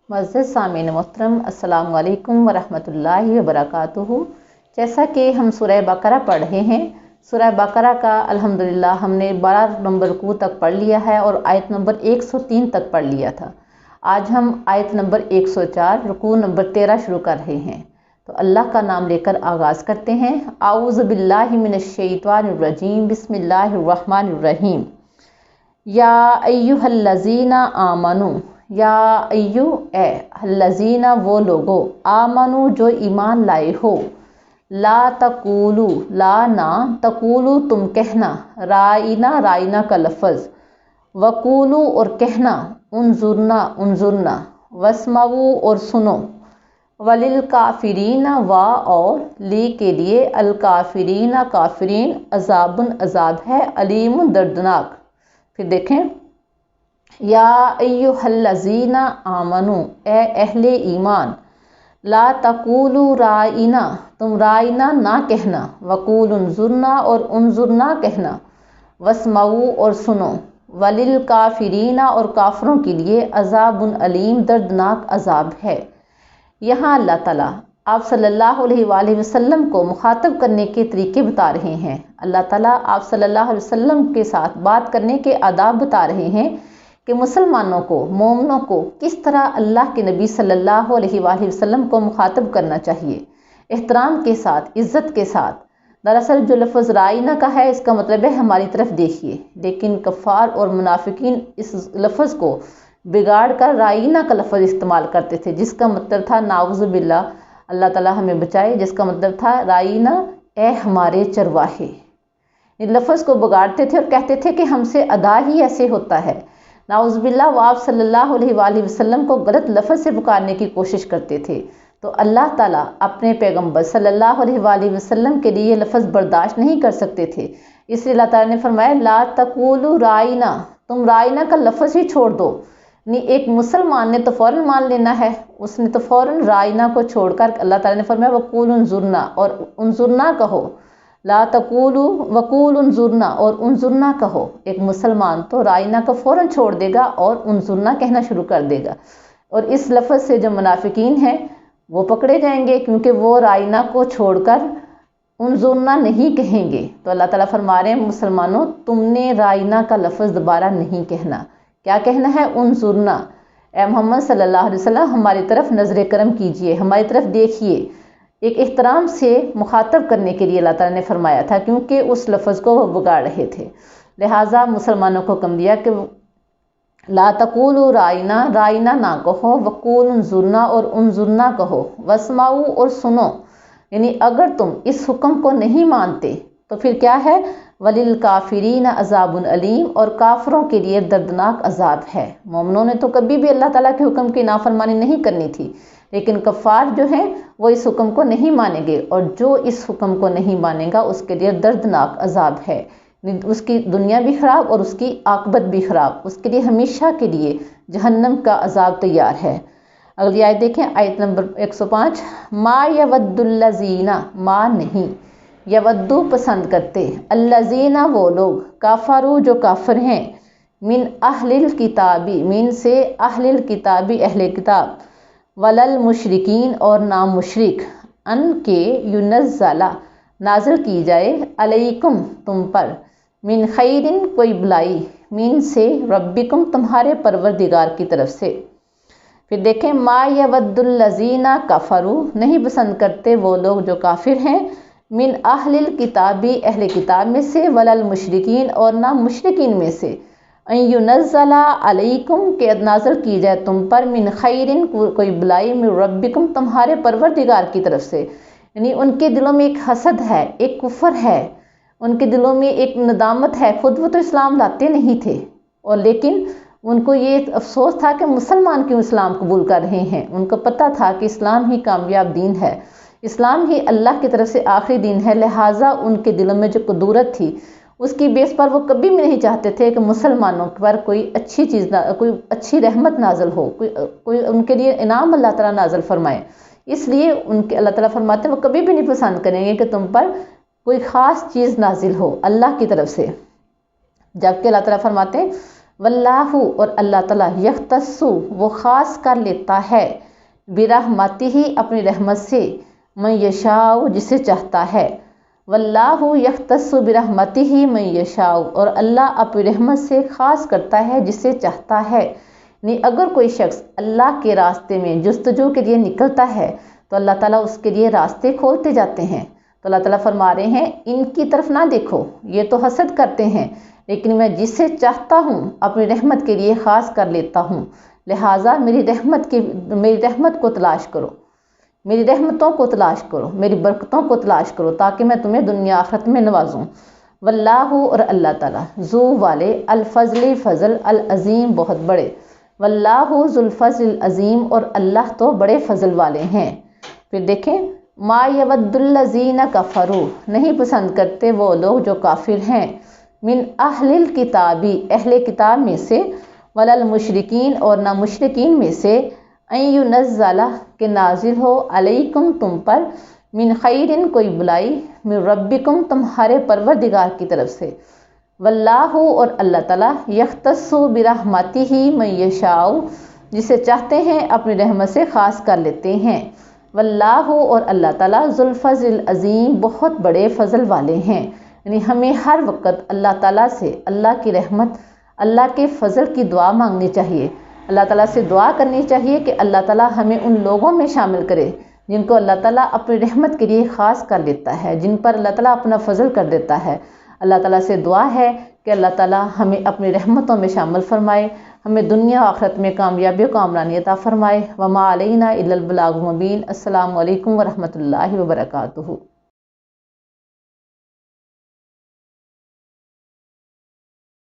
معزز سامعین محترم، السلام علیکم ورحمۃ اللہ وبرکاتہ۔ جیسا کہ ہم سورہ بقرہ پڑھ رہے ہیں، سورہ بقرہ کا الحمدللہ ہم نے 12 نمبر رکوع تک پڑھ لیا ہے اور آیت نمبر 103 تک پڑھ لیا تھا۔ آج ہم آیت نمبر 104 رکوع نمبر 13 شروع کر رہے ہیں۔ تو اللہ کا نام لے کر آغاز کرتے ہیں۔ اعوذ باللہ من الشیطان الرجیم، بسم اللہ الرحمن الرحیم۔ یا ایھا الذین آمنو، یا ایو اے الذین وہ لوگو، آمنو جو ایمان لائے ہو، لا تقولو لا نہ، تقولو تم کہنا، رائنا رائنا کا لفظ، وقولو اور کہنا، انظرنا انظرنا، واسمعوا اور سنو، وللکافرین و اور لی کے لیے، الکافرین کافرین، عذاب عذاب ہے، علیم دردناک۔ پھر دیکھیں، یا ایھا الذین آمنو اے اہل ایمان، لا تقولوا رائنا تم رائنا نہ کہنا، وقولوا انظرنا اور انظرنا کہنا، واسمعوا اور سنو، وللکافرین اور کافروں کے لیے، عذاب علیم دردناک عذاب ہے۔ یہاں اللہ تعالیٰ آپ صلی اللہ علیہ وآلہ وسلم کو مخاطب کرنے کے طریقے بتا رہے ہیں۔ اللہ تعالیٰ آپ صلی اللہ علیہ وسلم کے ساتھ بات کرنے کے آداب بتا رہے ہیں کہ مسلمانوں کو، مومنوں کو کس طرح اللہ کے نبی صلی اللہ علیہ وآلہ وسلم کو مخاطب کرنا چاہیے، احترام کے ساتھ، عزت کے ساتھ۔ دراصل جو لفظ رائنا کا ہے، اس کا مطلب ہے ہماری طرف دیکھیے، لیکن کفار اور منافقین اس لفظ کو بگاڑ کر رائنا کا لفظ استعمال کرتے تھے، جس کا مطلب تھا نعوذ باللہ، اللہ تعالیٰ ہمیں بچائے، جس کا مطلب تھا رائنا اے ہمارے چرواہے۔ اس لفظ کو بگاڑتے تھے اور کہتے تھے کہ ہم سے ادا ہی ایسے ہوتا ہے، نعوذ باللہ، وہ آپ صلی اللہ علیہ وآلہ وسلم کو غلط لفظ سے پکارنے کی کوشش کرتے تھے۔ تو اللہ تعالیٰ اپنے پیغمبر صلی اللہ علیہ وآلہ وسلم کے لیے یہ لفظ برداشت نہیں کر سکتے تھے، اس لیے اللہ تعالیٰ نے فرمایا لا تقولوا رائنا، تم رائنا کا لفظ ہی چھوڑ دو۔ یعنی ایک مسلمان نے تو فوراً مان لینا ہے، اس نے تو فوراً رائنا کو چھوڑ کر اللہ تعالیٰ نے فرمایا وقولوا انظرنا، اور انظرنا کہو، لا تقولوا وقولوا انظرنا، اور انظرنا کہو۔ ایک مسلمان تو رائنا کو فوراً چھوڑ دے گا اور انظرنا کہنا شروع کر دے گا، اور اس لفظ سے جو منافقین ہیں وہ پکڑے جائیں گے، کیونکہ وہ رائنا کو چھوڑ کر انظرنا نہیں کہیں گے۔ تو اللہ تعالیٰ فرما رہے ہیں مسلمانوں، تم نے رائنا کا لفظ دوبارہ نہیں کہنا۔ کیا کہنا ہے؟ انظرنا، اے محمد صلی اللہ علیہ وسلم ہماری طرف نظر کرم کیجئے، ہماری طرف دیکھیے۔ ایک احترام سے مخاطب کرنے کے لیے اللہ تعالیٰ نے فرمایا تھا، کیونکہ اس لفظ کو وہ بگاڑ رہے تھے، لہٰذا مسلمانوں کو حکم دیا کہ لا تقولوا رائنا، رائنا نہ کہو، وقولوا انظرنا اور انظرنا کہو، واسمعوا اور سنو۔ یعنی اگر تم اس حکم کو نہیں مانتے تو پھر کیا ہے؟ وَلِلْكَافِرِينَ عَذَابٌ علیم، اور کافروں کے لیے دردناک عذاب ہے۔ مومنوں نے تو کبھی بھی اللہ تعالیٰ کے حکم کی نافرمانی نہیں کرنی تھی، لیکن کفار جو ہیں وہ اس حکم کو نہیں مانیں گے، اور جو اس حکم کو نہیں مانے گا اس کے لیے دردناک عذاب ہے۔ اس کی دنیا بھی خراب اور اس کی عاقبت بھی خراب، اس کے لیے ہمیشہ کے لیے جہنم کا عذاب تیار ہے۔ اگلی آیت دیکھیں، آیت نمبر 105۔ ما یود الذین، ما نہیں، یودو پسند کرتے، الذین وہ لوگ، کافروا جو کافر ہیں، من اہل الکتابی، من سے اہل الکتابی اہل کتاب، وللمشرکین اور نام مشرک، ان کے ینزل نازل کی جائے، علیکم تم پر، من خیرن کوئی بلائی، من سے ربکم تمہارے پروردگار کی طرف سے۔ پھر دیکھیں، ما یود الذین کفروا نہیں پسند کرتے وہ لوگ جو کافر ہیں، من اہل الکتابی اہل کتاب میں سے، وللمشرکین اور نہ مشرکین میں سے، ان ینزل علیکم کہ نازل کی جائے تم پر، من خیرن کوئی بلائی، من ربکم تمہارے پروردگار کی طرف سے۔ یعنی ان کے دلوں میں ایک حسد ہے، ایک کفر ہے، ان کے دلوں میں ایک ندامت ہے، خود وہ تو اسلام لاتے نہیں تھے، اور لیکن ان کو یہ افسوس تھا کہ مسلمان کیوں اسلام قبول کر رہے ہیں۔ ان کو پتہ تھا کہ اسلام ہی کامیاب دین ہے، اسلام ہی اللہ کی طرف سے آخری دین ہے، لہٰذا ان کے دلوں میں جو قدورت تھی اس کی بیس پر وہ کبھی بھی نہیں چاہتے تھے کہ مسلمانوں پر کوئی اچھی چیز، کوئی اچھی رحمت نازل ہو، کوئی ان کے لیے انعام اللہ تعالیٰ نازل فرمائے۔ اس لیے ان کے اللہ تعالیٰ فرماتے ہیں وہ کبھی بھی نہیں پسند کریں گے کہ تم پر کوئی خاص چیز نازل ہو اللہ کی طرف سے، جبکہ اللہ تعالیٰ فرماتے ہیں واللہ اور اللہ تعالیٰ یختص وہ خاص کر لیتا ہے برحمتہ ہی اپنی رحمت سے من یشاء جسے چاہتا ہے، واللہ یختص برحمتہ ہی من یشاء اور اللہ اپنی رحمت سے خاص کرتا ہے جسے چاہتا ہے۔ یعنی اگر کوئی شخص اللہ کے راستے میں جستجو کے لیے نکلتا ہے تو اللہ تعالیٰ اس کے لیے راستے کھولتے جاتے ہیں۔ تو اللہ تعالیٰ فرما رہے ہیں ان کی طرف نہ دیکھو، یہ تو حسد کرتے ہیں، لیکن میں جسے چاہتا ہوں اپنی رحمت کے لیے خاص کر لیتا ہوں، لہٰذا میری رحمت کو تلاش کرو، میری رحمتوں کو تلاش کرو، میری برکتوں کو تلاش کرو تاکہ میں تمہیں دنیا آخرت میں نوازوں۔ واللہ اور اللہ تعالیٰ ذو والے الفضل فضل العظیم بہت بڑے، واللہ ذو الفضل العظیم اور اللہ تو بڑے فضل والے ہیں۔ پھر دیکھیں ما یود الذین کفروا نہیں پسند کرتے وہ لوگ جو کافر ہیں، من اہل الکتابی اہل کتاب میں سے، ولا المشرکین اور نہ مشرکین میں سے، ان ینزل کہ نازل ہو علیکم تم پر، من خیرن کوئی بلائی، من ربکم تمہارے پروردگار کی طرف سے، واللہ اور اللہ تعالیٰ یختص برحمتہ من یشاء جسے چاہتے ہیں اپنی رحمت سے خاص کر لیتے ہیں، واللہ اور اللہ تعالیٰ ذو الفضل العظیم بہت بڑے فضل والے ہیں۔ یعنی ہمیں ہر وقت اللہ تعالیٰ سے اللہ کی رحمت، اللہ کے فضل کی دعا مانگنی چاہیے، اللہ تعالیٰ سے دعا کرنی چاہیے کہ اللہ تعالیٰ ہمیں ان لوگوں میں شامل کرے جن کو اللہ تعالیٰ اپنی رحمت کے لیے خاص کر لیتا ہے، جن پر اللہ تعالیٰ اپنا فضل کر دیتا ہے۔ اللہ تعالیٰ سے دعا ہے کہ اللہ تعالیٰ ہمیں اپنی رحمتوں میں شامل فرمائے، ہمیں دنیا آخرت میں کامیابی و کامرانی عطا فرمائے۔ وما علینا الا البلاغ المبین۔ السلام علیکم ورحمۃ اللہ وبرکاتہ۔